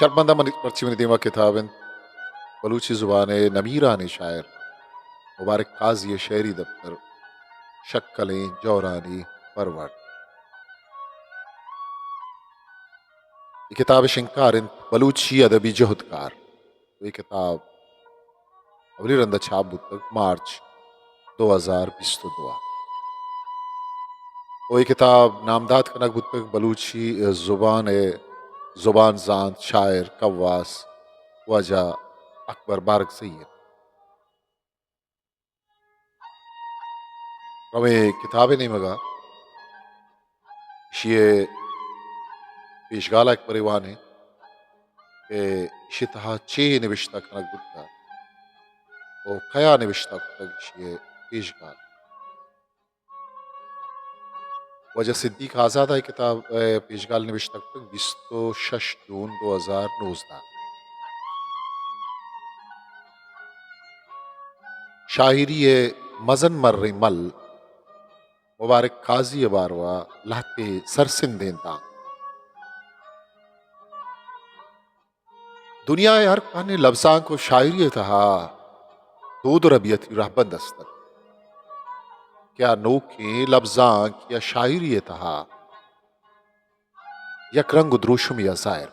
शर्मंदा मर्ची में दीमा किताबन बलूची ज़ुबान नमीरान शायर मुबारक काजी शेरी दफ्तर शक्कलें जौरानी परवड़ ये किताब शिंकार बलूची अदबी जहदकार ये किताब अवली रंदा छाप तक मार्च 2022 वो ये किताब नामदाद कनक तक बलूची ज़ुबान जान शायर कव्वास वजह अकबर बारक सैयद रवे किताबें नहीं मगा शिये पेशगाला एक परिवान है कि शितहा चे निविश्ता कनक बुद्धा और कया निविश्ता तक शिये पेशगाल वजह सिद्दीक आज़ाद है किताब पेशगाल निविश्ता तक 26 जून 2019 शायरी मजन मर्र मल मुबारक काजी बारवा लाते सरसिंदेंता दुनिया हर कहने लफ्ज़ां को शायरी तहा दूध रबियत रहबंद अस्तर क्या नोके लफ्ज़ां क्या शायरी तहा यक रंग द्रोशुम या जायर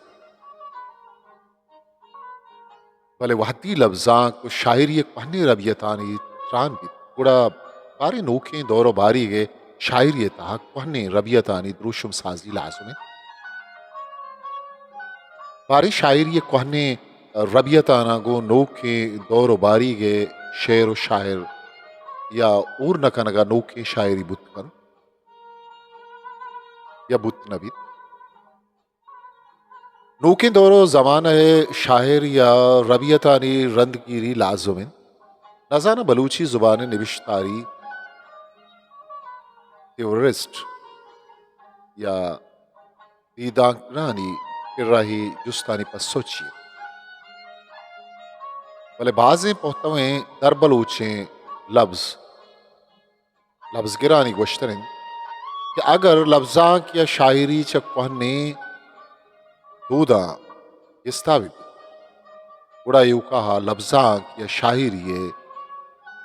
भले वहती लफ्ज़ां को शायरी कहने रबियतानी त्रान भी थोड़ा बारे नोके दौरो बारी गे शायरी तहा कहने रबियतानी द्रोशुम साजी लाजुमे बारी शायरी कहने रबियताना गो नोके दौरो बारी गे शेर व शायर या ऊर नकनगा नोके शायरी बुतकन या बुत नबी नोके दौरो जमाना है शायर या रबियतानी रंदगिरी लाजुमिन नजाना बलूची जुबान निविश्तारी टेररिस्ट या दीदांकरानी रही जुस्तानी पर सोचिए भले बाजें पहुंचते दर बलूचे लफ्ज गिरानी गोश्तरिन कि अगर लफ्जा या शायरी चक्ने दूदा इस्तावी बुरा यू कहा लफ्जा या शायरी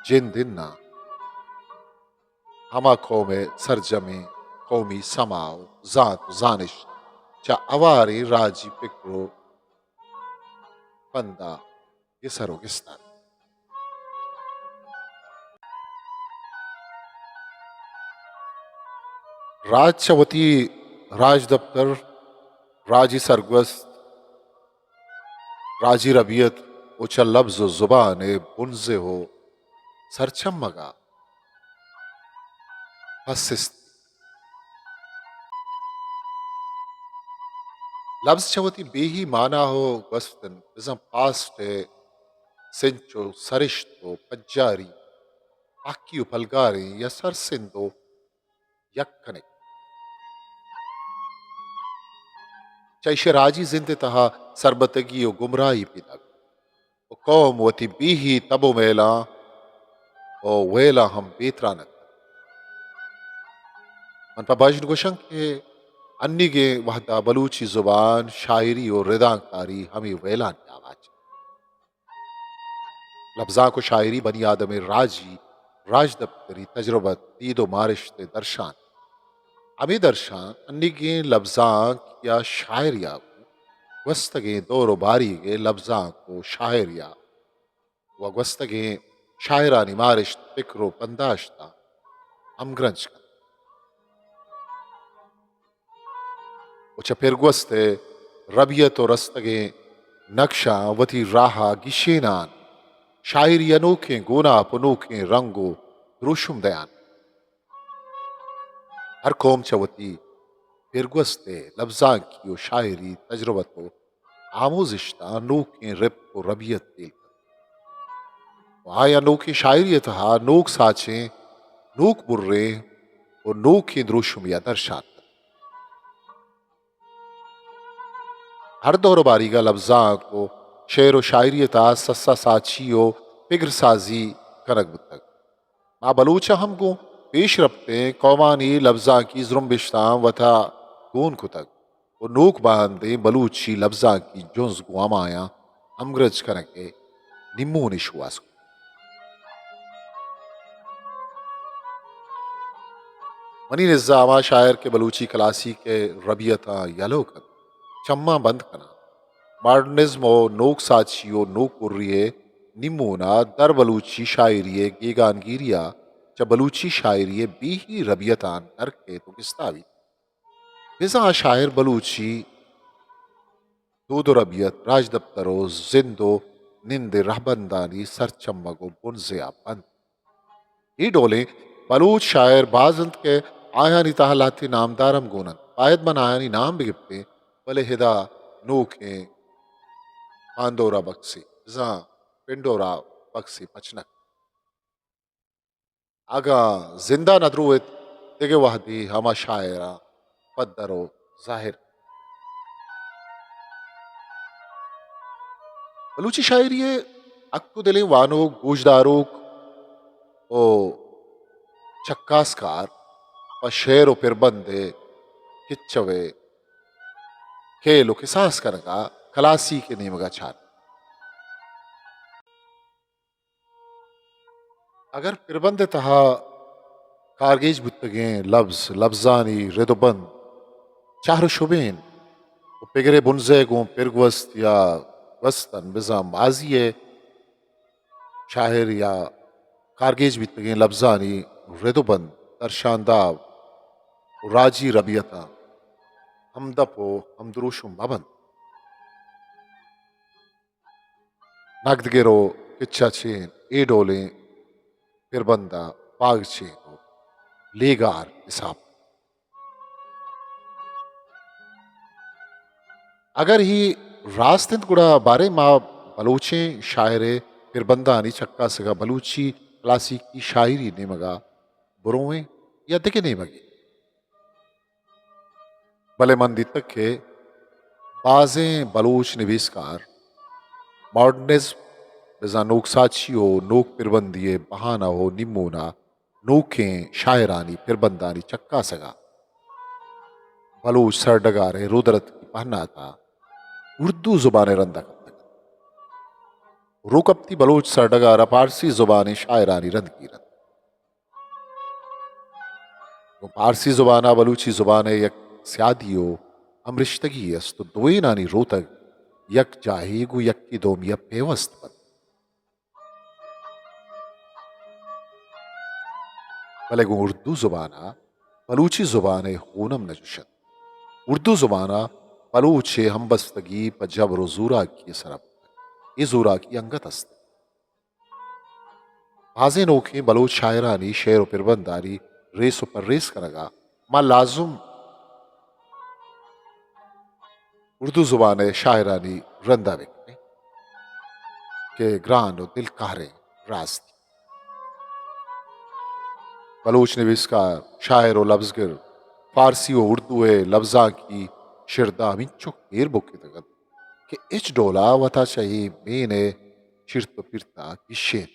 जिन दिन्ना हमा कौमे सरजमे कौमी समाओ जात जानिश चा अवारी राजी पिक्रो पंदा ये सरोगिस्तान राजवती राज दफ्तर राजी सरगस्त राजी रबियत उचा लफ्ज जुबान बुनजे हो सरचम मगा हसिस्त लफ्ज चवती बेही माना हो वस्तन बिजम पास्ट सिंचो सरिश्तो पज्जारी आकियो पलगारे या सरसिंदो यक्कने चैशे राजी जिंदे तहा सरबतगी और गुमराही पिता कौम वती बीही तबो मेला ओ वेला हम बेतरानक मन पा बाजन गोशंक के अन्नी गे वहदा बलूची जुबान शायरी और रिदाकारी हमें वेलान आवाज लफ्जा को शायरी बनी आदम राजी राज दफ्तरी तजरबत दीदो मारिश्त दर्शान अमी दर्शान अन्नी गे लफ्जा या शायरिया वस्तगे दौरो बारी गे लफ्जा को शायरिया व वस्तगे शायरानी मारिश्त फिक्रो पंदाश्ता अमग्रंज उचा पेरगुस्ते रबियत और रस्तगे नक्शा वती राहा गिशेनान शायरी अनोखे गोना पनोखे रंगो द्रोशुम दयान हर कौम चवती पेरगुस्ते लफ्जा की शायरी तजरबतो आमोजिश्ता अनोखे रिप को रबियत तेल आया अनोखे शायरी तहा नोक साचे नोक बुर्रे और नोखे द्रोशुम या दर्शात हर दौर बारीगा लफ्जा को शेर व शायरी ता सस्सा साचियो फिक्र साजी कनक बुतक मा बलूचा हमको पेश रखते कौमानी लफ्जा की जुम्बिश्तां वथा गून कुतक वो नूक बांधे बलूची लफ्जा की जुंज गुआमाया अमग्रज कनके निम्मू निशुआस मनी निज़ामा शायर के बलूची क्लासी के रबियता यलोकन चम्मा बंद कना मॉडर्निज्म ओ नोक साचियो नोक कुर्रिये निमूना दर बलूची शायरिये गेगानगिरिया च बलूची शायरिये बी ही रबियतान नरके तो किस्तावी बिजा शायर बलूची दूदो रबियत राज दफ्तरो जिंदो निंदे रहबंदानी सर चम्मगो बुनजिया बंद ई डोले बलूच शायर बाजंत के आयानी ताहलाती नामदारम गुनन पायद मन आयानी नाम बिगिप्ते वले हिदा नूखे पांदोरा बक्सी जा पिंडोरा बक्सी पचनक आगा जिंदा नदरुत तेगे वहदी हमा शायरा पद्दरो जाहिर बलूची शायरी अक्कु दिले वानो गोजदारो ओ चक्कासकार व शेर o पिरबंदे किच्चवे केलो किसास करगा कलासी के नेमगा छान अगर पिरबंद तहा कारगेज बुत्तगे लफ्ज लफ्जानी रिदुबंद चाहर शुबेन पिगरे बुनजे गो पिरगवस्त या वस्तन बिजाम माजिए शाहिर या कारगेज बुत्तगे लफ्जानी रिदुबंद दर्शांदाव राजी रबियता हमदपो हमदरुशुम मबंद नगदगिरो किच्चा चेन ए डोले पिरबंदा पाग चेनो लेगार हिसाब अगर ही रास्तिंत गुड़ा बारे मा बलूचे शायरे पिरबंदा आणि चक्का सगा बलूची क्लासी की शायरी ने मगा बुरोए या दिखे ने मगी भले मंदी तक के बाजें बलूच निविस्कार मॉडर्निज्म बिजा नोक साचियो नोक पिरबंदिये बहाना हो निमोना नोखें शायरानी पिरबंदानी चक्का सगा बलूच सरडगारे रुदरत की पहना था उर्दू जुबान रंदा कब रुकबती बलूच सरडगारा पारसी जुबान शायरानी रंद की रंद वो पारसी जुबाना बलूची जुबान यक स्यादियो अमरिश्तगी अस्तु दोई नानी रोतक यक जाहीगु यक की दोम यक पेवस्त बन भले गो उर्दू जुबाना बलूची जुबान खूनम नजुशत उर्दू जुबाना बलूचे हम बस्तगी पजब रोजूरा की सरब ये जूरा की अंगत अस्त भाजे नोखे बलूच शायरानी शेर व पिरबंदारी रेस पर रेस करगा मा लाजुम उर्दू जुबान शायरानी रंदा विकने के ग्रान व दिल कहरे रास्ती बलूच निविस्कार शायर व लफ्जगर फारसी व उर्दू लफ्जा की शिरदा मिंचो एर बुके तगत के इच डोला वता चाहिए मेने चिरत पिरता की शेर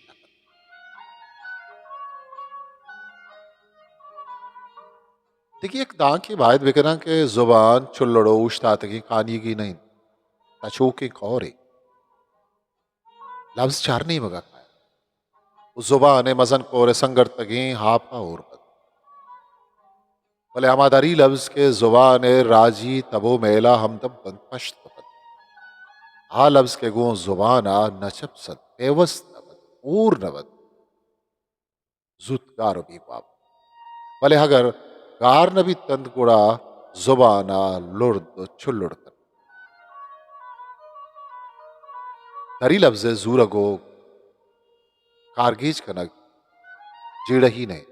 देखिए एक दां की बात बिकना के जुबान चुल्लड़ो उश्तात की कानी की नहीं तचो के कौरे लफ्ज चार नहीं मगा खाया उस जुबान मजन कोरे संगर तगी हापा और बद भले हमादारी लफ्ज के जुबान राजी तबो मेला हम तब बंद पश्त बद हा लफ्ज के गो जुबाना नचब सद पेवस्त नबद ऊर नबद जुतगार भी बाप भले अगर गार नबी तंद गुड़ा जुबाना लुर्द चुल्लुड़ कर दरी लफ्ज जूरगो कारगीज कनक जीड़ ही नहीं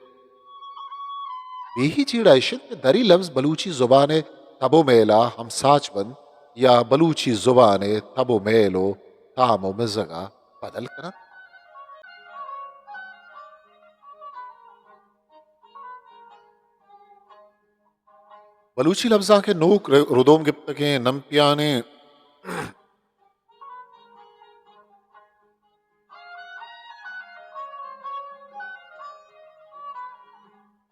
बेही चीड़ ऐशन के दरी लफ्ज बलूची जुबान तबो मेला हम साच बंद या बलूची जुबान तबो मेलो तामो मिजगा बदल करना बलूची लफ्जा के नोक रुदोम गिप्त के नमपियाने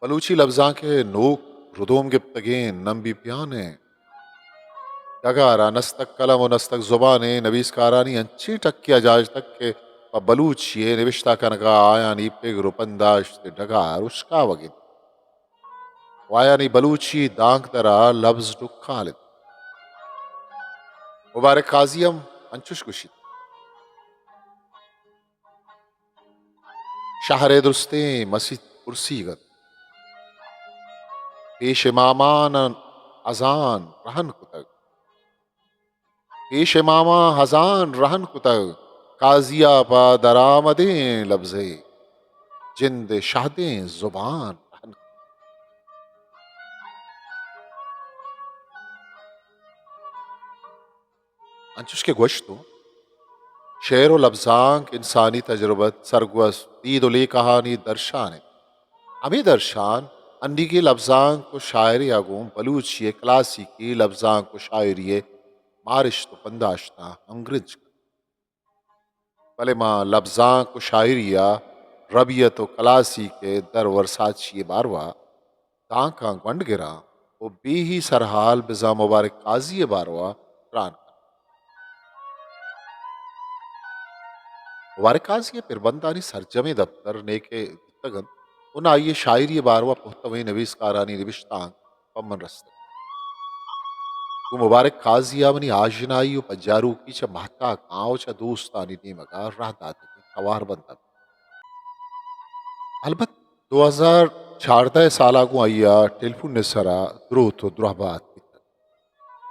बलूची लफ्जा के नोक रुदोम गिफ्तगें नम भी प्याने दगारा नस्तक कलम और नस्तक जुबान नवीसकारानी अंची टक्की अजाज तक के बलूच ये निविश्ता कनगा आयानी पेग रुपंदाश डगार उसका वगिन वायानी बलूची दांग तरा लफ्ज डुखालित मुबारक काजियम अंचुश कुशी शहर दुरुस्ते मस्जिद कुर्सीगत पेश इमामान अजान रहन कुतग पेश इमामा हजान रहन कुतग काजिया पा दरामदे लफ्जे जिंद शाहदे जुबान रहन अंचुश के गोश्तो शेर व लफ्जांक इंसानी तजुर्बत सरगवस दीदुली कहानी दर्शान अमी दर्शान अन्नी के लफ्जांक को शायरी आगूं बलूची क्लासी की लफ्जांक को शायरी मारिश तो पंदाश्ता अंग्रेज भले माँ लफ्जांक को शायरिया रबियत व क्लासी के दर वर्साची बारवा तांका गंड गिरा वो बेही सरहाल बिजा मुबारक काजी बारवा रान वारकाज के पिरबंदानी सरजमे दफ्तर नेके तगन उन आइए शायरी बारवा पुख्तवे नवीसकारानी निविश्तांग पम्मन रस्त वो मुबारक काजिया मनी आजनाई पज्जारू की च महता गाँव च दोस्तानी नीमगा राह दाते के खवार बनता अलबत 2014 साला को आइया टेलीफोन ने सरा द्रोथ द्रोहबात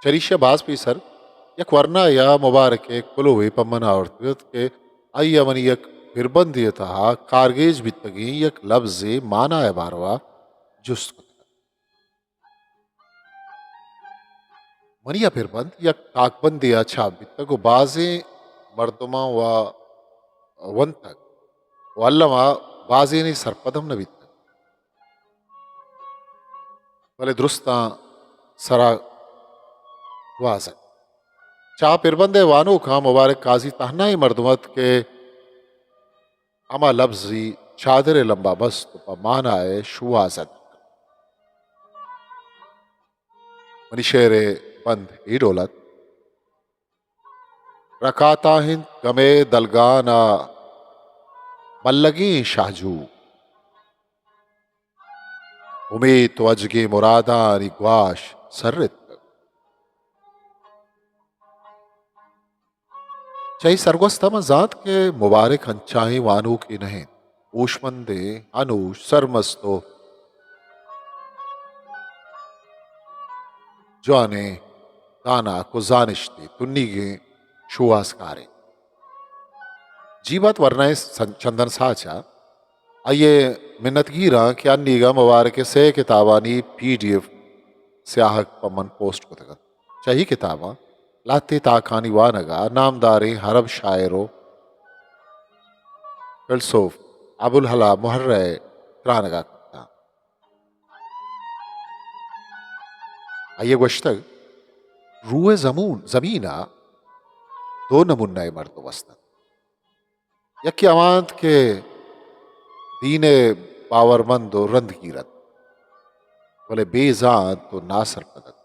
चरीशा बाज पे सर यक वरना या मुबारक कुलोवे पम्मन आवृत के आइया मनी यक निर्बंधियता कारगेज बितगी यक लफ्जे माना है बारवा जुस्त मनिया फिरबंद यक ताकबंदी अच्छा बितगो बाजे मर्दमा व वंतक वल्लमा बाजे ने सरपदम न बितग भले दुरुस्ता सरा वाजन चा पिरबंदे वानो का मुबारक काजी तहनाई मर्दमत के अमा लफ्जी चादर लंबा बस्त प माना है शुआजत मनी शेर बंद ई डोलत रकाता हिंद गमे दलगाना मल्लगी शाहजू उम्मीद तो अजगे मुरादा निग्वाश सर्रित चाहे सरगोस्तम जात के मुबारक अंचाई वानू की नहीं ऊष्मंदे अनुष सरमस्तो जाने दाना को जानिश्ते तुन्नीगे शुआसकारे जीवत वर्णय चंदन साचा आइए मिन्नतगीरा कि अन्नीगा मुबारक से किताबानी PDF स्याहक पमन पोस्ट को तक चाही किताबा लाते ताखानी वानगा नामदारे हरब शायरो फिलसोफ अबुल हला मुहर्र त्रानगा करता आइए गोश्तक रूए जमून जमीना दो नमुन्ना मर्द वस्तन यकी अमांत के दीने पावरमंद और रंद कीरत बोले बेजान तो नासर पदत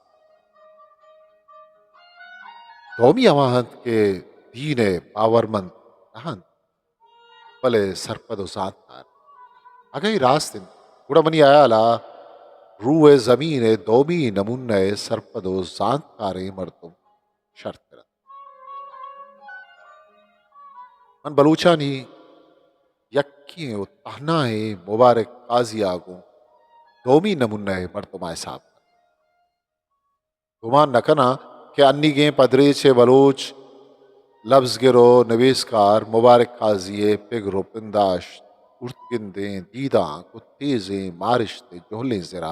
दोमी अमांत के दीने पावरमंद नहन भले सरपद जात अगई रास्तिन गुड़मनी आयाला रूए जमीन दोमी नमुन्ने सरपदो जानकारे मर्दुम शर्त मन बलूचानी यक्की तहनाए मुबारक काजी आगो दोमी नमुन्ने मर्दुमाए साहब गुमान नकना के अन्नी गे पदरे छे बलोच लफ्ज गिरो नवेशकार मुबारक काजिए पिगरो पिंदाश उर्तगिंदे दीदा को तेजे मारिशते जोहले जरा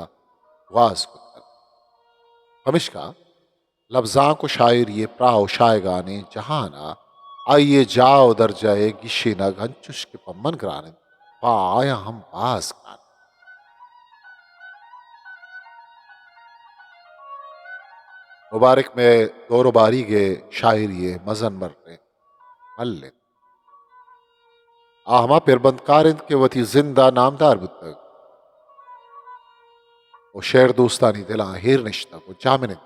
वाज को हमिशका लफ्जा को शायर ये प्राव शायगाने जहाना आइए जाओ दर जाए गिशे न घंचुश के पम्मन कराने पा आया हम बास कान मुबारक में दौर बारी गे शायरी मजन मर्रे मल्ले आहमा पिरबंद कारिंद के वती जिंदा नामदार बुतक O şer dostani dila her nişta ko camine.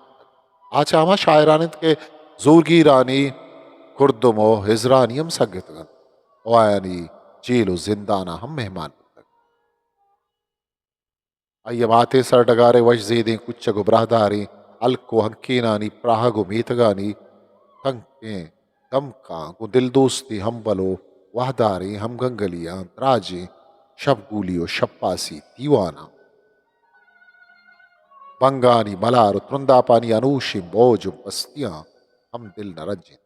Aça ama şairanit ke zorgirani kurdum o hizraniyam sagıtgan. O yani जेल जिंदाना हम मेहमान अय्यमाते सरडगारे वजजेदे कुच्च गुब्राहदारे अलको हंकीनानी प्राहगु मीतगानी तंके तमका गु दिल दोस्ती हम बलो वहदारे हम गंगलियां राजे शब गूलियो शप्पासी दीवाना बंगानी मलार त्रंदापानी अनूशी मौज बस्तियां हम दिल न रंजित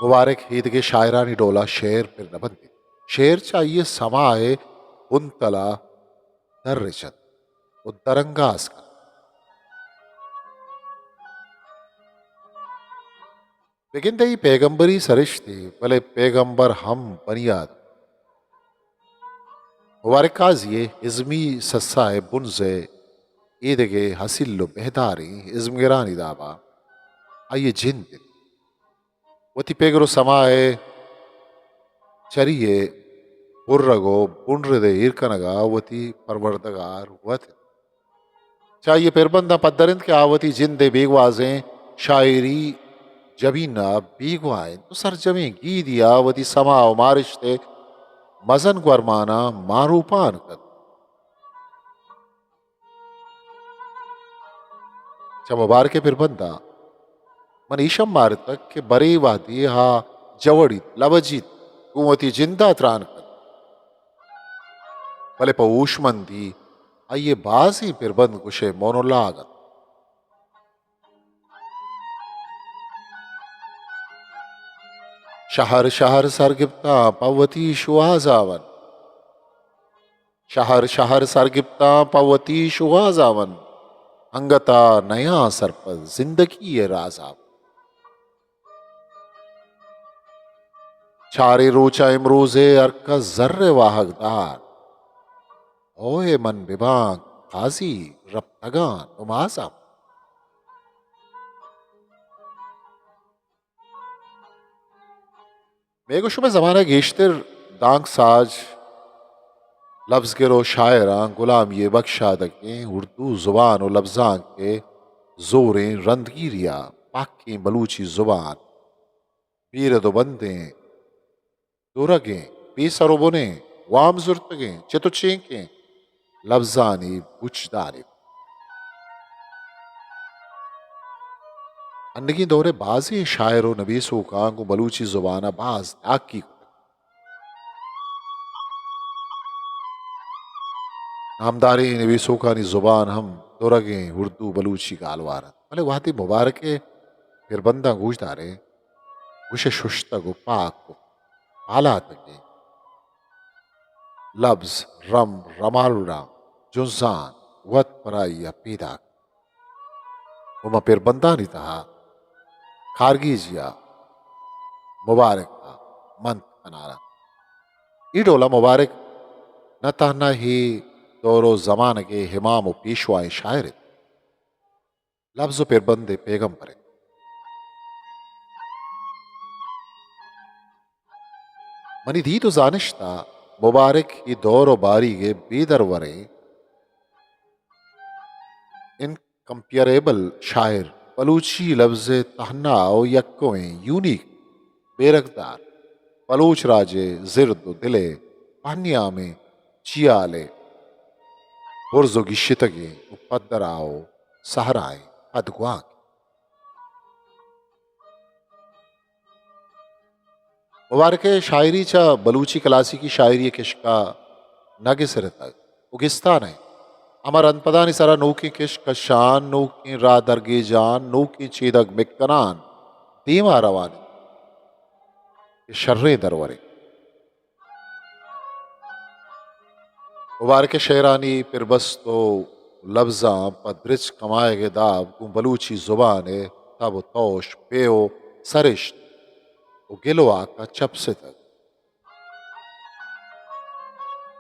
मुबारक ईद के शायरानी डोला शेर फिर न बंदी शेर चाहिए समाए उनतला दर्रचत उद्दरंगास का लेकिन दही पैगंबरी सरिश्ते भले पैगंबर हम बनियाद मुबारकाज ये इज़मी सस्साए बुनजे ईदगे हसिल्लो बेहदारी इज़मगिरानी दाबा आइए जिन दिन वती पेगरो समाए चरिए बुर्रगो बुंड्रदे इरकनगा वती परवरदगार वत चाहिए पेरबंदा पद्दरिंद के आवती जिंदे बेगवाजें शायरी जबीना बीगवाएं तो सरजमी गी दिया वती समा मारिश्ते मजन गुरमाना मारूपान कर चा मुबारके पेरबंदा मन ईशम मारतक के बरे वादी हा जवड़ित लवजित कुंवती जिंदा त्राण कर भले पऊशमंदी आइए बाजी पेरबंद कुशे मोनोलागत शहर शहर सरगिप्ता पवती शुहाजावन शहर शहर सरगिप्ता पवती शुहाजावन अंगता नया सरपल जिंदगी ये राजा चारे रोचा इमरोजे अर्का जर्रे वाहकदार ओए मन विभाग काजी रप्तगान उमाजा मेगो शुभ जमाना गेश्तर दांग साज लफ्ज गिरो शायरा गुलाम ये बख्शा दकें उर्दू जुबान और लफ्जान के जोरें रंदगीरिया पाकी बलूची जुबान पीर दो बंदे दुरगें पीसरो बुने वाम जुर्तगें चितुचेंकें लफ्जानी बुचदारे अन्नगी दौरे बाजी शायरो नबीसो कांगो बलूची जुबाना बाज आकी नामदारी नबीसो का नी जुबान हम दुरगे उर्दू बलूची का अलवार भले वाती मुबारक फिर बंदा गूजदारे गुशे शुश्ता गो पाक को आला तके लफ्ज रम रमालुड़ा जुजान वत पराइया पीदा उमा फिर बंदा नहीं था खारगीजिया मुबारक का मंत अनारा ईडोला मुबारक न ताना ही दौरो जमान के हिमाम पेशवाए शायर लफ्ज पेर बंदे पैगंबर मनी दी तो जानिश्ता मुबारक ही दौर बारी के बेदरवरे इनकम्पेरेबल शायर बलूची लफ्ज तहना यक्कों यूनिक बेरकदार बलूच राजे जिर्द दिले पानिया में चियाले बुर्जो गिशितगे उपद्दराओ सहराए अदगवाक मुबारक शायरी चा बलूची क्लासी की शायरी किश्का नगिसरता उगिस्तान है अमर अनपदानी सरा नौकी किश्क शान नौकी रा दरगे जान नौकी चेदक मिक्कनान दीमा रवानी शर्रे दरवरे मुबारक शेरानी पिरबस्तो लफ्जा पद्रिच कमाए के दाब को बलूची जुबान है तब तोश पेओ सरिश्त गिलो आका चप से तक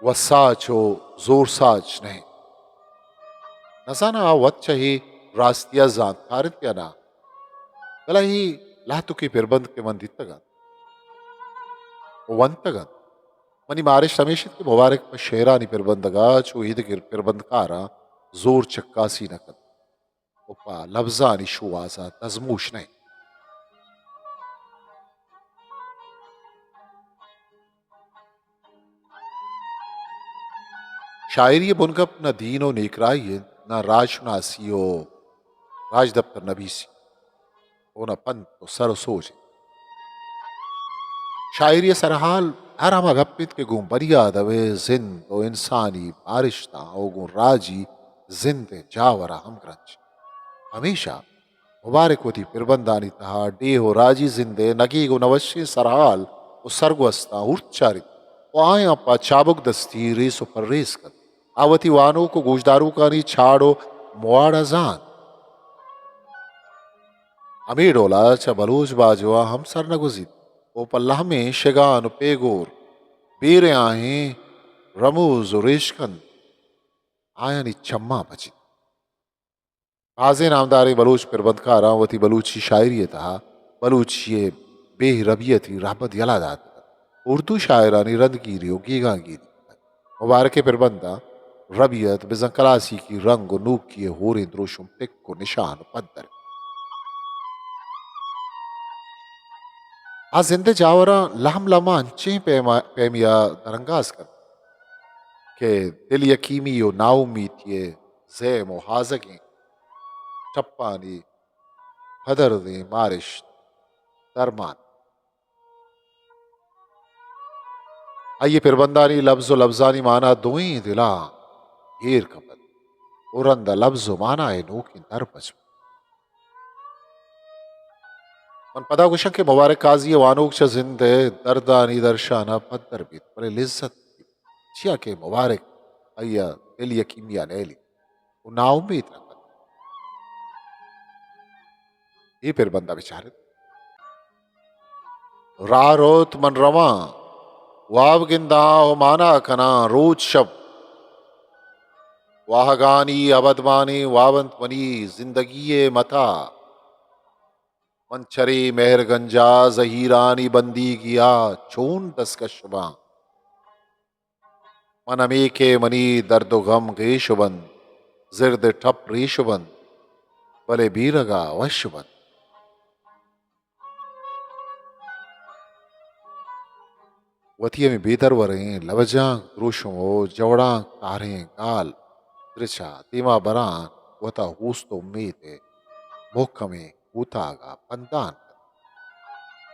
वसाच हो जोर साच नहीं नसाना वच्चा ही रास्तिया जान तारित या ना गला ही लातु की पिरबंद के मंदित तगन वंतगन Mani Marish Rameshit ki Mubarak Shehra ni Perbandaga, Chuhid Perbandkara, Zur Chakasi Nakat, Opa, Labzani Shuaza, Tazmush ne. शायरी बुनकप न दीनो नेकराई न राजनासियो राज दफ्तर नबीसी ओ न पंत तो सर सोच शायरी सरहाल हर हम गप्पित के गुम बरिया दवे जिंद ओ इंसानी बारिशता ओ गुम राजी जिंद जावरा हम ग्रंज हमेशा मुबारक होती पिरबंदानी तहा डे हो राजी जिंदे नगी गो नवश्य सरहाल ओ सरगवस्ता उच्चारित ओ आए अपा चाबुक दस्ती रेस पर रेस कर आवती वानों को गोशदारों का नहीं छाड़ो मुआड़ा जान अमीडोला च बलूच बाजवा हम सर न गुजित ओ पल्लाह में शगान पेगोर बेरे आहे रमूज रेशकन आया नि चम्मा बची आजे नामदारे बलूच पिरबंदका रावती बलूची शायरी तहा बलूच ये बेरबियती राहबत यला दात उर्दू शायरानी रंद की रियो गीगा गिरी मुबारक पिरबंदा रबियत बिजंकलासी की रंग नूक किए होरे द्रोशुम टिक को निशान पद्दर आ जिंदे जावरा लहम लमा अंचे पेमिया दरंगाज कर के दिल यकीमी यो नाउमीद ये जे मुहाजगे चप्पानी हदर दे मारिश दरमान आइए पिरबंदानी लफ्जो लफ्जानी माना दुई दिला हीर कपल उरंदा लफ्जो माना है नूकी दर बच मन पदा कुशन के मुबारक काजी वानूक च जिंदे दर्दानी दर्शाना पद्दर बीत बले लिज्जत चिया के मुबारक अय्या दिल यकीमिया नैली उन्नाउमीद रखत ये पिरबंदा बेचारे रारोत मन रवा वाव गिंदा ओ माना कना रोज शब वाहगानी अबदमानी वावंत मनी जिंदगी मता मंचरे मेहर गंजा जहीरानी बंदी किया चोन दसकशबा मनमे के मनी दर्दो गम गेशबंद जिर्द ठप रेशबंद भले बीरगा वशबंद वतिये में बेतर वरें लवजा द्रोशो जवड़ा तारे गाल त्रिचा तीमा बरान वता हूस्तो उम्मीद मोहकमे ऊतागा पंदान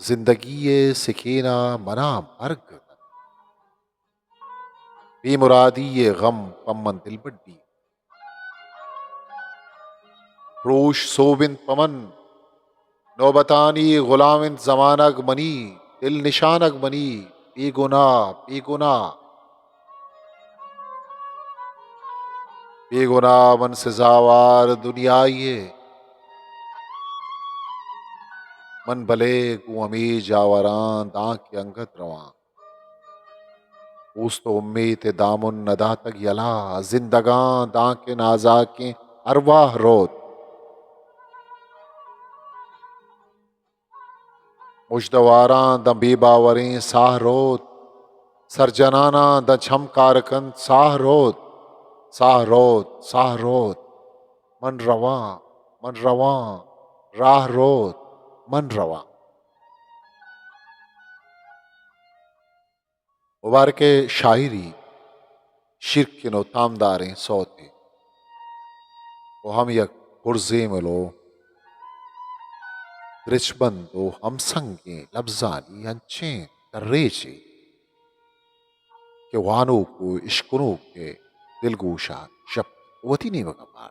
जिंदगी सकीना मना मर्ग बेमुरादी ये गम पमन दिल बड्डी रोश सोबिन पमन नौबतानी गुलामिन जमानक मनी दिल निशानक मनी बेगुना बेगुना बेगुना मन सजावार दुनिया ये मन भले कु अमी जावरान दां के अंगत रवा उस तो उम्मीद दामुन नदा तक यला जिंदगां दां के नाजा के अरवाह रोत मुश्तवारा द बेबावरें साह रोत सरजनाना द छम कारकन साह रोत मन रवा राह रोत मन रवा मुबारक शायरी शिरक नो तामदारें सौते वो हम यक पुरजे मलो रिचबंदो हम संगे लफ्जानी अंचे कर्रेचे के वानो को इश्कुनो के दिलगोशा शब वती नहीं मगमार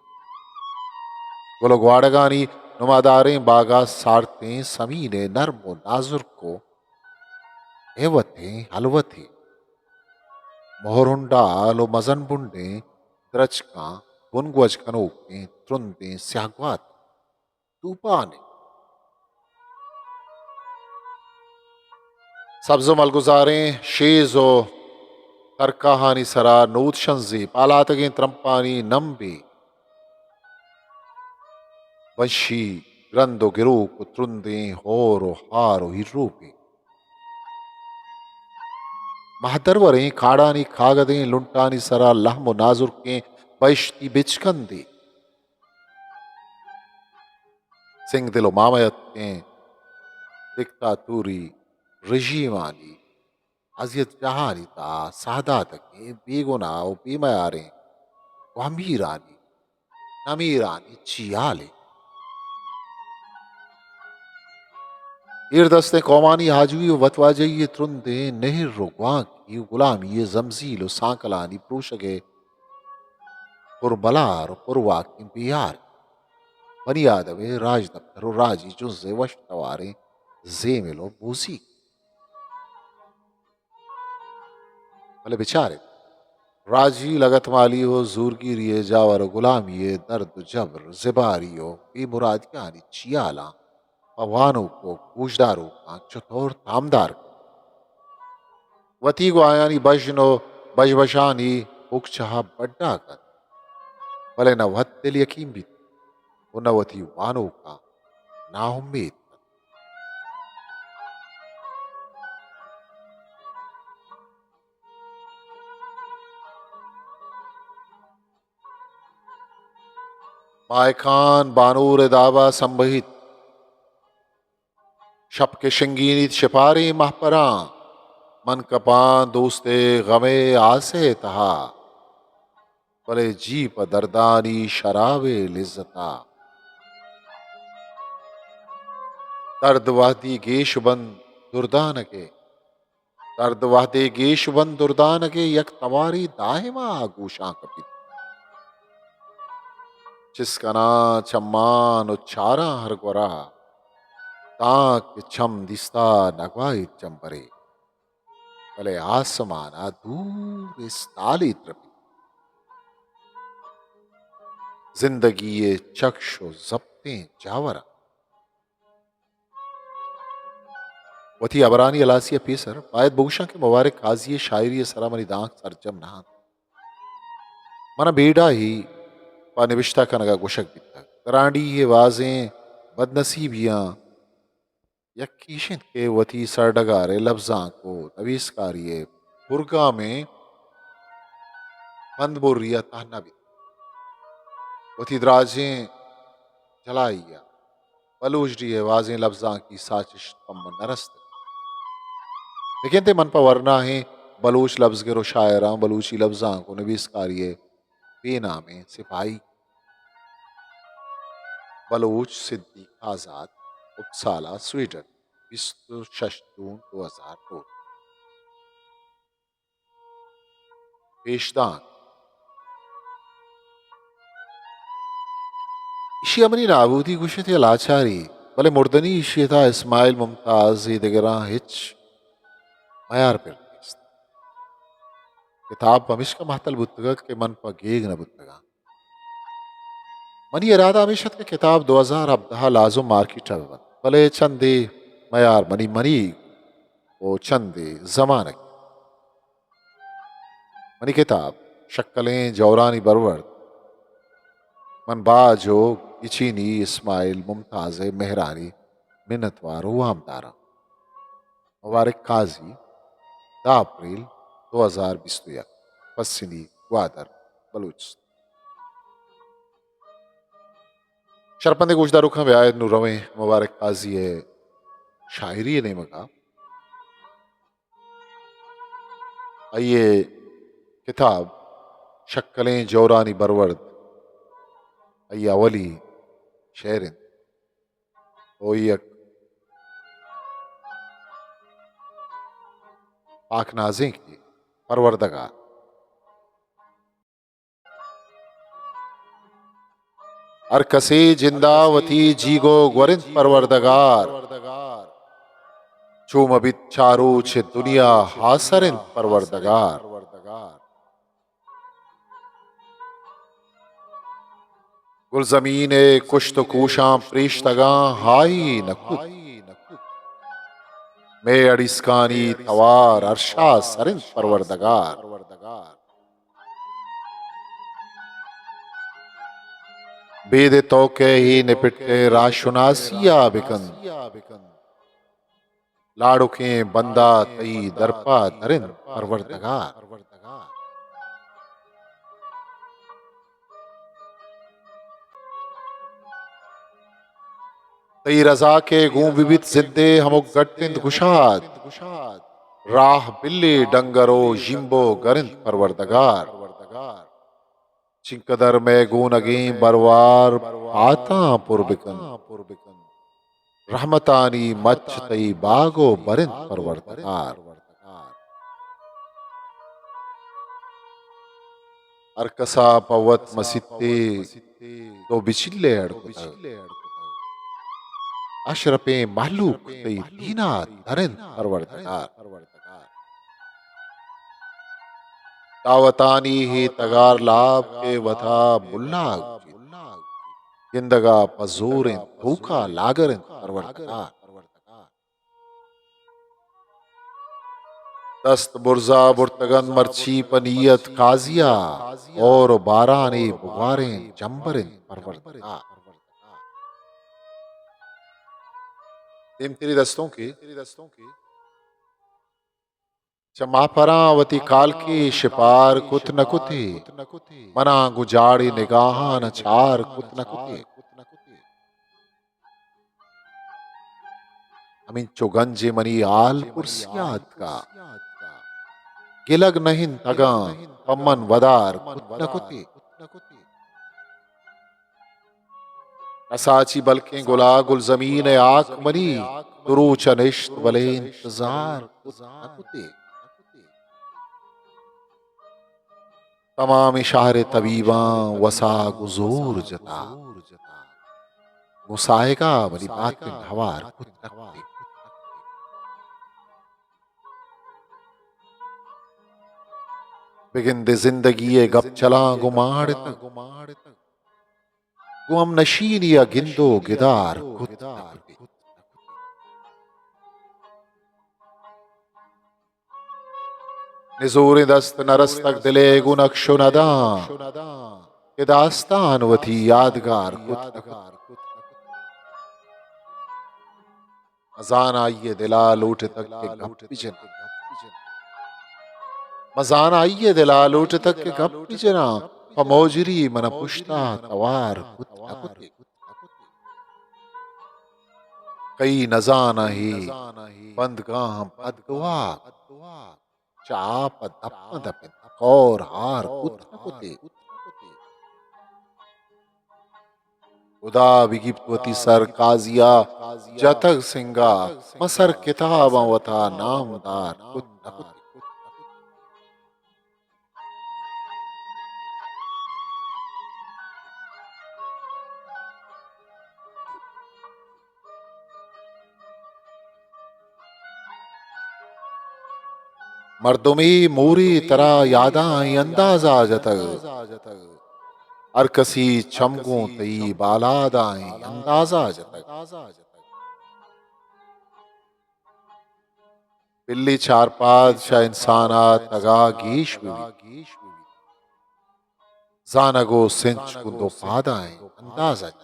बोलो ग्वाडगानी नुमादारें बागा सारते समीने नर्म व नाजुर को एवते हलवते मोहरुंडा लो मजन बुंडे द्रच का बुनगवज कनोके त्रुंदे स्यागवात तूपाने सब्जो मलगुजारें शेजो तरकाहानी सरा नूत शंजी पालातगे त्रंपानी नंबे वंशी रंदो गिरो को त्रुंदे होरो हारो ही रूपे महदरवरें खाड़ानी खागदें लुंटानी सरा लहमो नाजुर के बैश्ती बिचकंदे सिंह दिलो मामयत के दिक्तातूरी रिजीमानी अजियत जहानिता सादात के बेगुनाह बेमयारे अमीरानी नमीरानी चियाले इरदस्ते कौमानी हाजुई वतवाजई त्रुंदे नेहर रुगवां की गुलामी जमजील सांकलानी प्रूशगे पुरबलार पुरवाक बियार बनियादवे राज दफ्तर राजी जुजे वशतवारे जेमिलो बूसी भले बेचारे राजी लगत माली हो जूरगी रिए जावर गुलामी दर्द जबर जिबारियो बेमुरादियानी चियाला पवानों को गूजदारों का चतोर तामदार वती को आयानी बजनो बजबशानी उकछहा बड्डा कर भले न वत दिल यकीन भी न वती वानों का ना उम्मीद मायखान बानूर दावा संबहित शप के शंगीनी शिपारी महपरा मन कपान दोस्ते गमे आसे तहा भले जीप दर्दानी शराबे लिज्जता दर्द वादी गेश बंद दुर्दान के दर्द वादे गेश बंद दुर्दान के यक तवारी दाहिमा आगूशा कपित जिसकना चम्मान उच्चारा हर गोरा ताक छम दिस्ता नगवाई चंबरे भले आसमाना दूर इस ताली त्रपी जिंदगी ये चक्षु जप्ते जावरा वती अबरानी अलासिया पेसर पायत बहुशा के मुबारक काजिए शायरी सरामनी दांक सरजम नहा मना बेड़ा ही पानिविश्ता का नगा गुशक बिता करांडी ये वाजें बदनसीबियां यकीशित के वती सरडगारे लफ्जा को तवीसकारिये बुरगा में बंद बोरिया ताना भी वती दराजें जलाइया बलूच डी वाजें लफ्जा की साजिश कम नरस्त लेकिन ते मन पर वरना है बलूच लफ्ज गिरो शायरा बलूची लफ्जा को नवीसकारिये बेनामे सिपाही बलूच सिद्दीक आजाद उपसाला स्वीडन 26 जून 2002 पेशदान इशियमनी नाबूदी गुशत लाचारी भले मुर्दनी इशियता इस्माइल मुमताज दिगरा हिच मयार पर किताब पमिश का महतल बुतगा के मन पर गेग न बुतगा मनी इरादा हमेशत के किताब 2000 अब्दहा लाजो मार्केट भले चंदे मयार मनी मनी ओ चंदे जमाने मनी किताब शक्कलें जौरानी बरवर मन बाजो इचीनी इस्माइल मुमताज मेहरानी मिन्नतवार हुआम तारा मुबारक काजी 10 अप्रैल 2021 पश्चिमी ग्वादर बलूच शरपंदे गुजदारू खां व्यायद नु रवे मुबारक काजी है शायरी ने मगा आइए किताब शक्कलें जौरानी बरवर्द आइए अवली शेरिन ओयक पाक नाजे की परवरदगार अरकसे जिंदावती जीगो ग्वरिंद परवरदगार चूम अबित चारो छे दुनिया हासरिन परवरदगार गुल जमीने कुश्त कूशा प्रेशतगा हाई नकुत मैं अडिस्कानी तवार अरशा सरिन परवरदगार बेद तो के ही निपटे राशुनासिया बिकन लाड़ुके बंदा तई दरपा दरिन परवरदगार। तई रजा के गूं विविध जिद्दे हमो गट्टिंद गुशाद राह बिल्ली डंगरो जिम्बो गरिंद परवरदगार। चिंकदर में गून अगी बरवार पाता पुरबिकन रहमतानी मच तई बागो बरिंद परवरदगार। अरकसा पवत मसित्ते तो बिचिल्ले अड़कुत अशरपे मालूक तई दीना दरिंद परवरदगार। दावतानी ही तगार लाभ के वथा बुल्लाग गिंदगा पजूरें धोखा लागरें परवरदगार। दस्त बुर्जा बुर्तगन मर्ची पनीयत काजिया और बाराने बुगारें जंबरें परवरदगार। तेरी दस्तों की चमापरावती काल की शिपार कुत न कुति मना गुजाड़ी निगाहा न छार कुत न कुति अमीन चुगंजे मनी आल पुरसियात का गिलग नहीं तगा पम्मन वदार कुत न कुति असाची बल्कि गुला गुल जमीन आख मनी दुरूच अनिश्त वले इंतजार कुत न कुति तमाम शाहर तबीबा वसा गुजूर जता मुसायका बनी बात में हवार कुत न कुति बिगिंदे जिंदगी ये गप चला गुमाड़ तक गुम नशीन या गिंदो गिदार कुत न कुति निजोर दस्त नरस तक दिले गुनक्शो नदा के दास्तान वथी यादगार कुत न कुति अजान आइए दिला लूट तक के गप पिजन मजान आइए दिला लूट तक के गप पिजना फमोजरी मन पुश्ता तवार कुत न कुति कई नजाना ही बंदगाह बदगवा चाप दप दप और हार कुत न कुति उदा विगिप्तवती सर काजिया जतक सिंगा मसर किताब वथा नामदार कुत न कुति मर्दुमी मूरी तरह यादा अंदाजा जतक अरकसी चमगू तई बालादाई अंदाजा जतक बिल्ली चार पादशाह इंसाना तगा गीश जानगो सिंच कुंदो पादाई अंदाजा जतक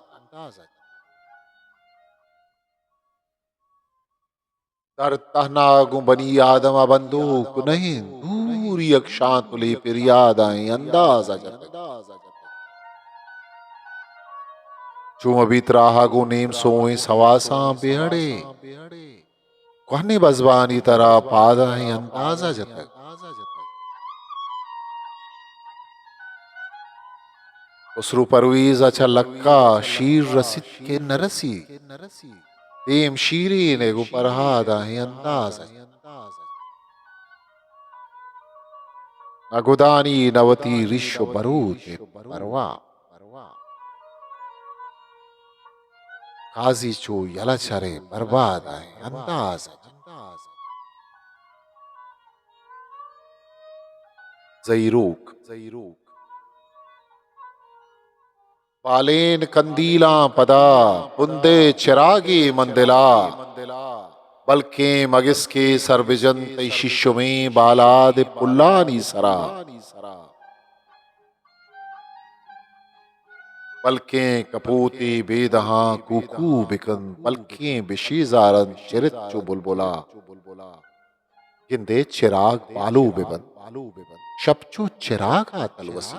तर तहनागु बनी आदम बंदूक नहीं दूरी अक्षांतुली पिरियादाई अंदाजा जतक चुम बीतराहागु नीम सोई सवासा बेहड़े कहने बजबानी तरह पादाई अंदाजा जतक उसरु परवीज अच्छा लक्का शीर रसित के नरसी तेम शीरी ने गुपरहादाई अंदाजा अगुदानी नवती ऋषो बरूते परवा काजी चो यलचरे बर्बाद आए अंदाज जईरूक पालेन कंदीला पदा पुंदे चिरागी मंदिला बल्कि मगिस के सरबिजन तई शिष्य में बालाद पुल्लानी सरा पलकें कपूती बेदहां कूकू बिकन पलकें बिशीजारन चिरिच्चु बुलबुला गिंदे चिराग बालू बिबन शपचू चिराग तलवसी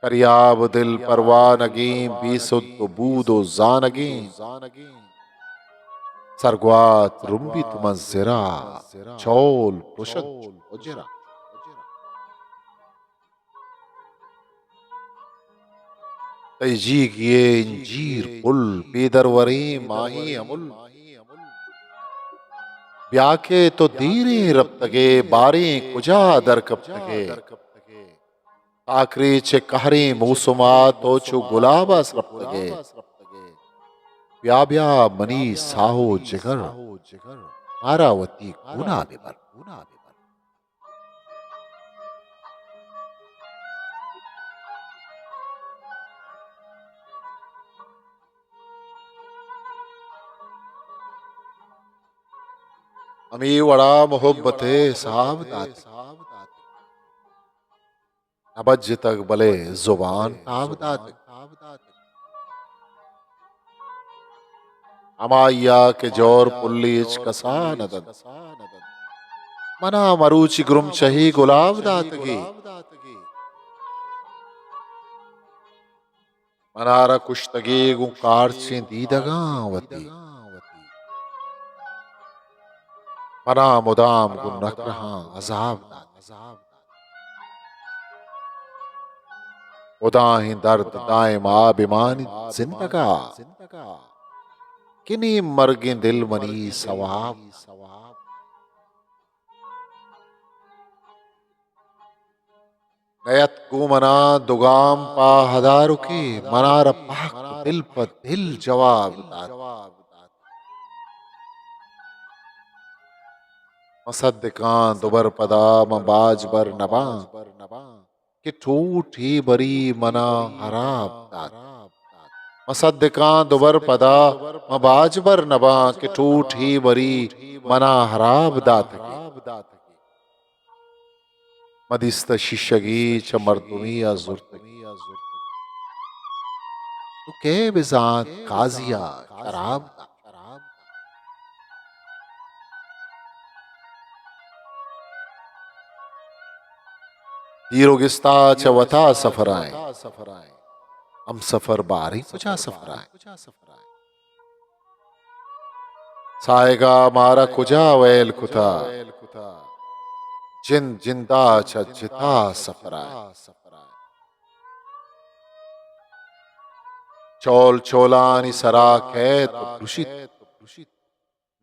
करियाब दिल परवानगीं बीसुद्द बूदो जानगीं सरग्वात रुम्बी तुमज़िरा चौल पुशद उजरा तैजीग ये इंजीर पुल बेदरवरे माही अमुल ब्याके तो दीरे रब तगे बारे कुजा दर कब तगे आखरी चे कहरे मौसुमा तो चु गुलाबस रब तगे ब्या ब्या मनी साहो जिगर मारावती गुना बिबर अमी वड़ा मोहब्बते साहब दात अबज तक बले जुबान ताब दात अमाया के जोर पुल्लीच कसा नदन मना मरूचि ग्रुम चही गुलाब दातगी मनारा कुश्तगी गु कारचे दीदगावती मना मुदाम गु नकरहा अजाब दात उदाही दर्द दायम आबिमानी जिंदगा किनी मर्गे दिल मनी सवाब नयत को मना दुगाम पा हदारू के मनार पाक दिल पर दिल जवाब दात मसद्दिकां दुबर पदा मबाज बर नबा कि ठूठी बरी मना हराब दात मसद्दिकां दुबर पदा मबाज बर नबा कि ठूठी बरी मना हराब दात मदिस्त शिशगी चमरतुमी अजुर्तगी तो के बिजात काजिया शराब हीरोगिस्ता चवथा सफराए हम सफर बारी कुछ सफराए साएगा मारा कुजा वैल कुथा जिन जिंदा चिता सफराए चोल चोलानी सरा कै तो दुषित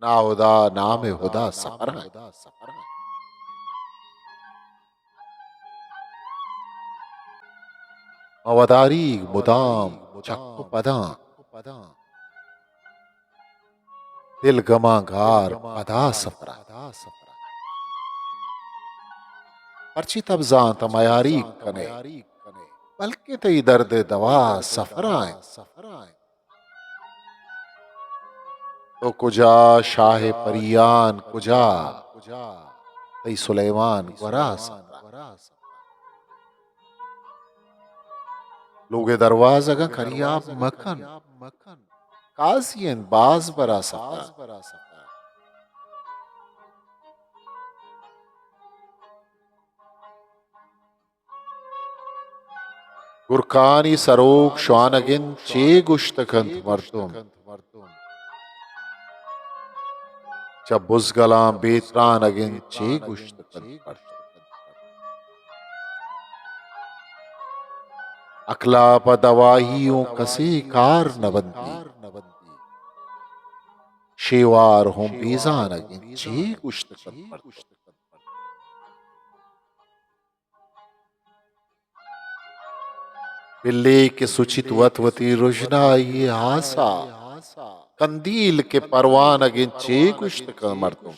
ना हुदा नाम हुदा सफराए मवदारी मुदाम चक्कु पदा दिल गमागार पदा सफरा पर्ची तबजां तमयारी कने बल्कि तई दर्द दवा सफराए तो कुजा शाह परियान कुजा तई सुलेमान वरा सफरा लोगे दरवाजा का करियाब मकन काजियन बाज बरा सफरा गुरकानी सरोग श्वानगिन चे गुश्तकंत मर्दुम जब बुजगला बेतरान अगिन चे गुश्तकंत मर्दुम अकला पदवाहियों कसे कार नबंदी शेवार हों बेजान अगिन चे गुश्तकंत मर्दुम बिल्ले के सुचित वतवती रुजना हासा कंदील के परवान अगिन चे गुश्त मर्दुम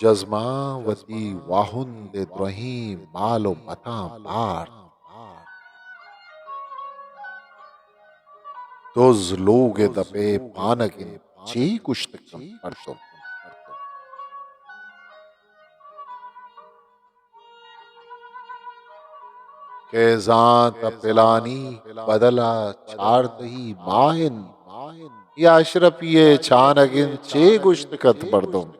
जज्मावती वाहुंद द्रहीम मालो मता पार दोज लोग दपे पानगिन चे गुश्त मर्दुम कैजां तपिलानी बदला चार दही माहिन या अशरफ ये छानगिन चे गुश्त कत बर्दुम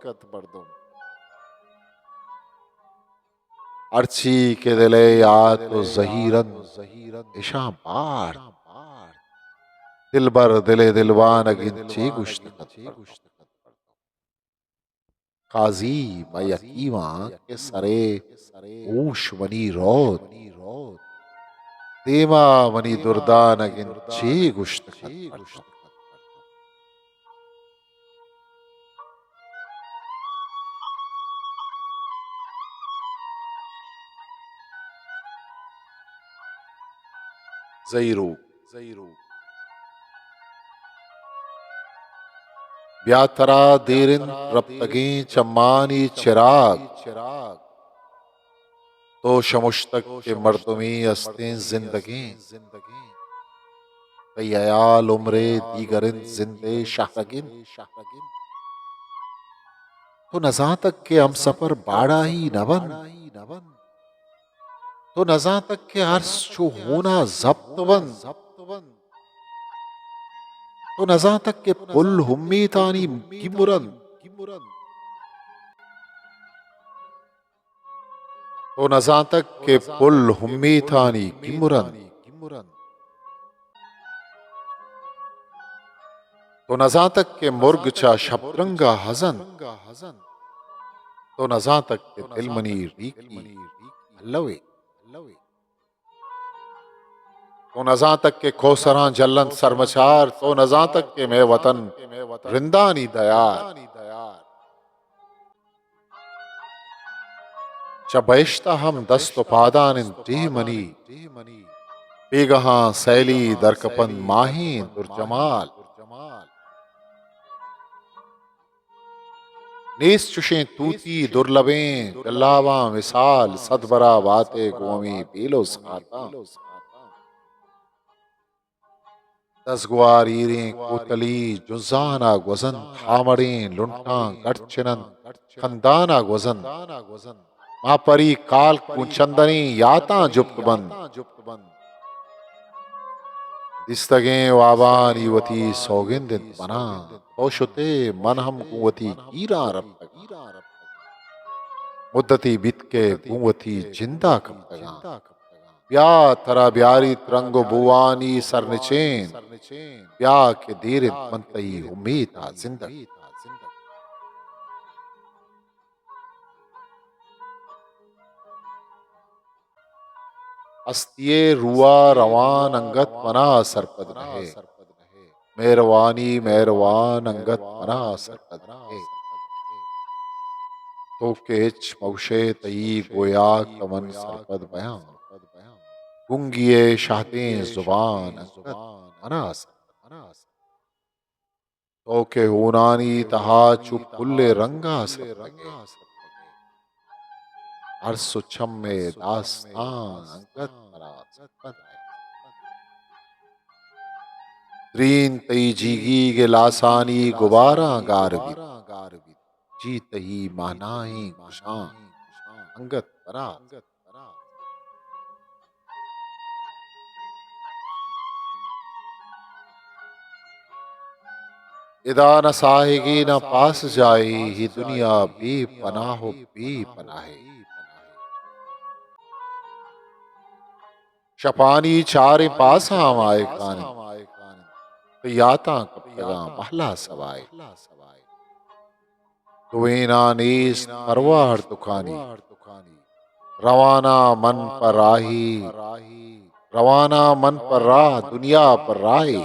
अर्ची के दिले याद तो जहीरन इशा बार दिलबर दिले दिलवान अगिन चे गुश्त कत बर्दुम काजी व यकीमा के सरे ऊश वनी रोद देमा वनी दुर्दान अगिन चे गुश्त कत बर्दुम जईरू ब्यातरा देरिन रब्तगी चम्मानी चिराग तो शमुश्तक के मर्दमी अस्तें जिंदगी तैयाल उम्रे दीगरिन जिंदे शाहरगिन तो नजा तक के हम सफर बाड़ा ही नवन तो नजा तक के अर्श छो होना जब्तवन तो नजा तक के पुल हुम्मी तानी गिमुरन तो नजा तक के पुल हुम्मी तानी गिमुरन तो नजा तक के मुर्ग चा शबरंगा हजन तो नजा तक के दिलमनी रीकी लवे तो नजा तक के खोसरा जलन सरमचार तो नजा तक के मैं वतन रिंदानी दयार चबैश्ता हम दस्त पादान मनी बेगहा सैली दरकपन माही दुर्जमाल नेस चुशें तूती दुर्लभें गल्लावा मिसाल सदबरा बाते गोमी बेलो साता दसगुआर ईरें कोतली जुजाना गवजन थामड़ें लुंटा गढ़चिनन खंदाना गवजन माँ परी काल कुचंदनी याता जुप्त दिस्तगें वाबान युवती सौगिंदिन बना ओशुते मन हम कुवती कीरा रब मुद्दती बित के कुवती जिंदा कब तगा ब्या तरा ब्यारी तरंगो बुवानी सरनिचेन ब्या के देर मनतई उम्मीद आ जिंदगी अस्तिये रुआ रवान अंगत मना सरपद रहे मेहरवानी मेहरवान अंगत मना सरपद रहे तो केच मौशे तई गोया कमन सरपद बयां गुंगिये शाहतें जुबान अंगत मना सरपद तो के होनानी तहा चुप कुल्ले रंगा सरपद हर सुछम में दास्तान अंगत मना सरपद द्रीन तई जीगी के लासानी गुबारा गारबी जीत ही मानाई शान अंगत परा इदा न साहेगी न पास जाए ही दुनिया बेपनाह बेपनाहे शपानी चारे पास हम आए कान याता कपगा महला सवाए तुवेना नीस परवार दुखानी रवाना मन पर राही रवाना मन पर राह दुनिया पर राही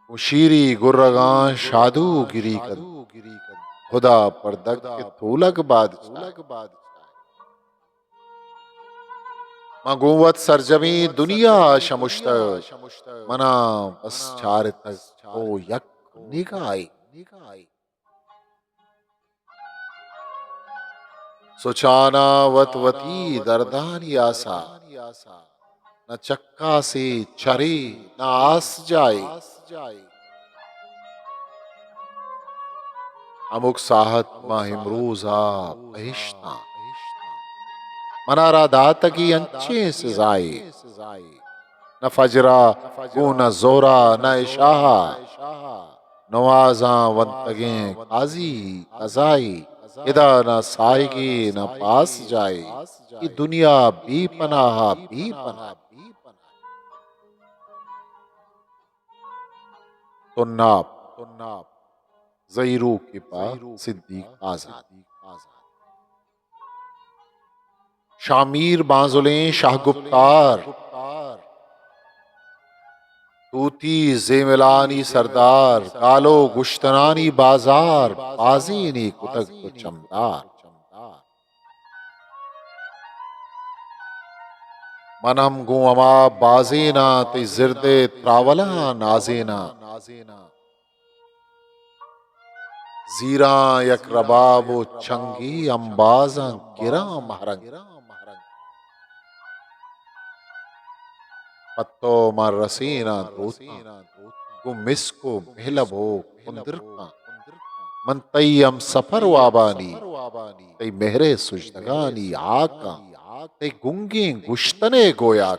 उशीरी गुर्रगां शादू गिरी कद खुदा पर दग के थूलक बाद मगुवत सरजमी दुनिया शमुश्त मना बस चार तक ओ यक निगाई सुचाना वतवती दर्दानी आसा न चक्का से चरे न आस जाए अमुक साहत माहिमरूजा बहिश्ता मनारा दात की अंचे सजाए, न फजरा गो न जोरा न इशाहा, नवाजा वंतगे काजी कजाई, इदा न साएगी न पास जाए, ये दुनिया भी पनाह भी पनाह। तुन्नाब जईरू के पास सिद्दीक आजाद। शामीर बाजुलें शाहगुफ्तार, तूती जेमिलानी सरदार, कालो गुश्तनानी बाजार, बाजीनी कुतक को चमदार। मनम गु अमा बाजीना ते जिरदे त्रावला नाजीना, जीरा यक रबाब चंगी अंबाजा गिरा महरंग। पत्तो मर रसीना दोता गु मिसको महलबो कुंदरका, मन तय्यम सफर वाबानी तई मेहरे सुजदगानी आका, तई गुंगी गुश्तने गोया।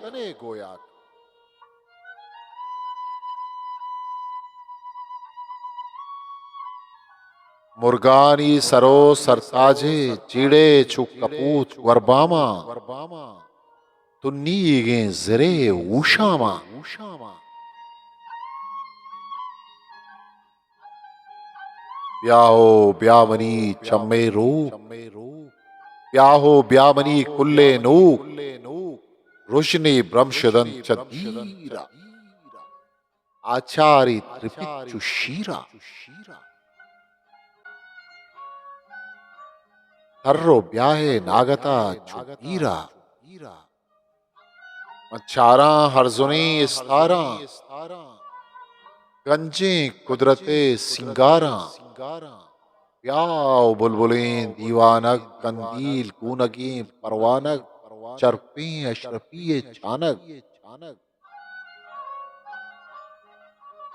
मुर्गानी सरो सरताजे चीड़े छु कपूत वरबामा, तुन्नीगे जरे ऊशामा। ब्याहो ब्यामनी चम्मे रूप, ब्याहो ब्यामनी कुल्ले नूक, रोशनी ब्रह्मशदन चदीरा, आचारी त्रिपिच्चु शीरा। तर्रो ब्याहे नागता चुकीरा, मच्छारा हरजुनी इस्तारा, गंजे कुदरते सिंगारा। ब्याओ बुलबुलें दीवानक, कंदील कूनगी परवानक, चरपी अशरफी छानक।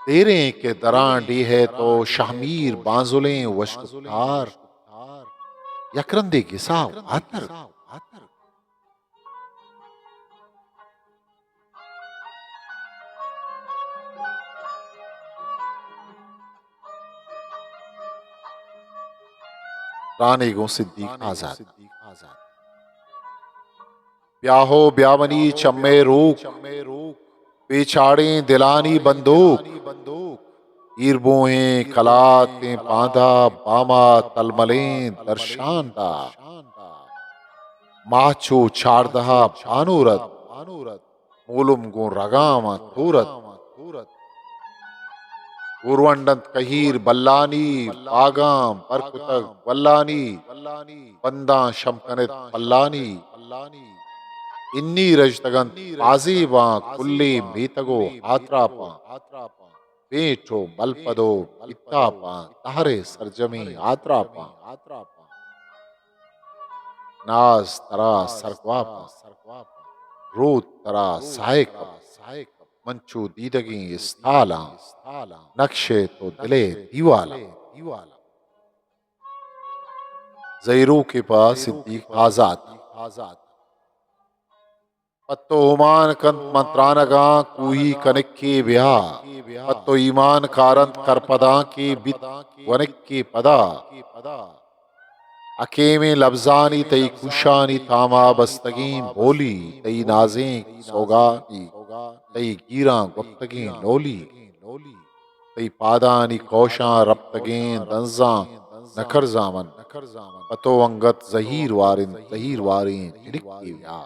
तेरे के दरांडी है तो शामीर बांजुलें वशकुतार, यकरंदे गिसाव आतर। रानी गो सिद्दीक आजाद। ब्याहो ब्यामनी चम्मे रूक, पेछाड़े दिलानी बंदूक, ईरबोएं कलातें बांधा बामा तलमलें दर्शानदा, माचो चारदहा भानुरत, मूलुम गो रगामा तूरत। उर्वंडंत कहीर बल्लानी, बागाम परकुतक वल्लानी, बंदा शमकनित पल्लानी, इन्नी रजतगन पाजीबा कुल्ली मीतगो हात्रापा, पेठो मलपदो इत्तापा, तहरे सरजमी आत्रापा, नाज तरा सरक्वापा, रूत तरा सायकप, मंचू दीदगी इस्ताला, नक्शे तो दिले दीवाला। जईरू के पास सिद्दीक आजाद। पत्तो ओमान कंत मंत्रानगा कूही कनिक्के ब्याह, पत्तो ईमान कारंत करपदा के बित वनिक्के पदा, अकेमे लफ्जानी तई कुशानी तामा बस्तगीन बोली, तई नाजें सौगानी तई गीरा गुप्तगीन लोली, तई पादानी कौशा रप्तगें दंजा नखर जामन, पतो अंगत जहीर वारिन चिड़िक्की व्या,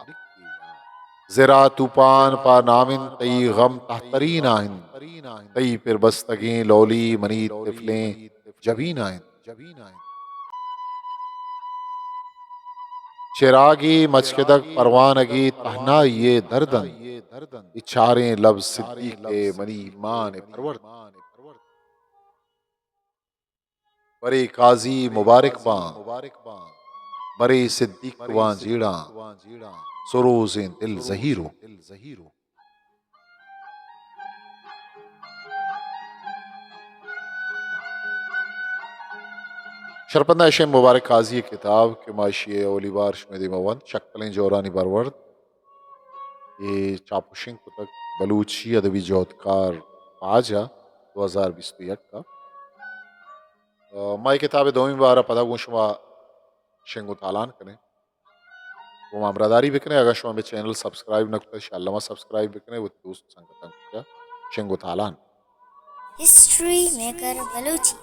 जरा तूफान पा नामिन तई गम तहतरीन आहिन, तई फिर बस्तगें लोली मनी तिफलें जबीन आहिन। चिरागी मचकदक परवानगी तहना ये दर्दन, इछारे लब सिद्दीक के मनी मान परवर। बरे काजी मुबारक बां, बरे सिद्दीक वां जीड़ा, सरोज़ें दिल जहीरो। शरपंदा ऐश मुबारक काजी किताब के माशी ओलिवार शमेदी मवन शक्लें जोरानी बरवर्द ये चापुशिंग कुतक बलूची अदबी जोतकार पाजा 2021 का माई किताब दोमी बार पदा गुशमा शेंगो तालान करें वो मामरादारी बिकने अगर शुआ में चैनल सब्सक्राइब न कुता शालमा सब्सक्राइब बिकने वो दोस्त संगतन कुता शेंगो तालान History Maker Baluchi.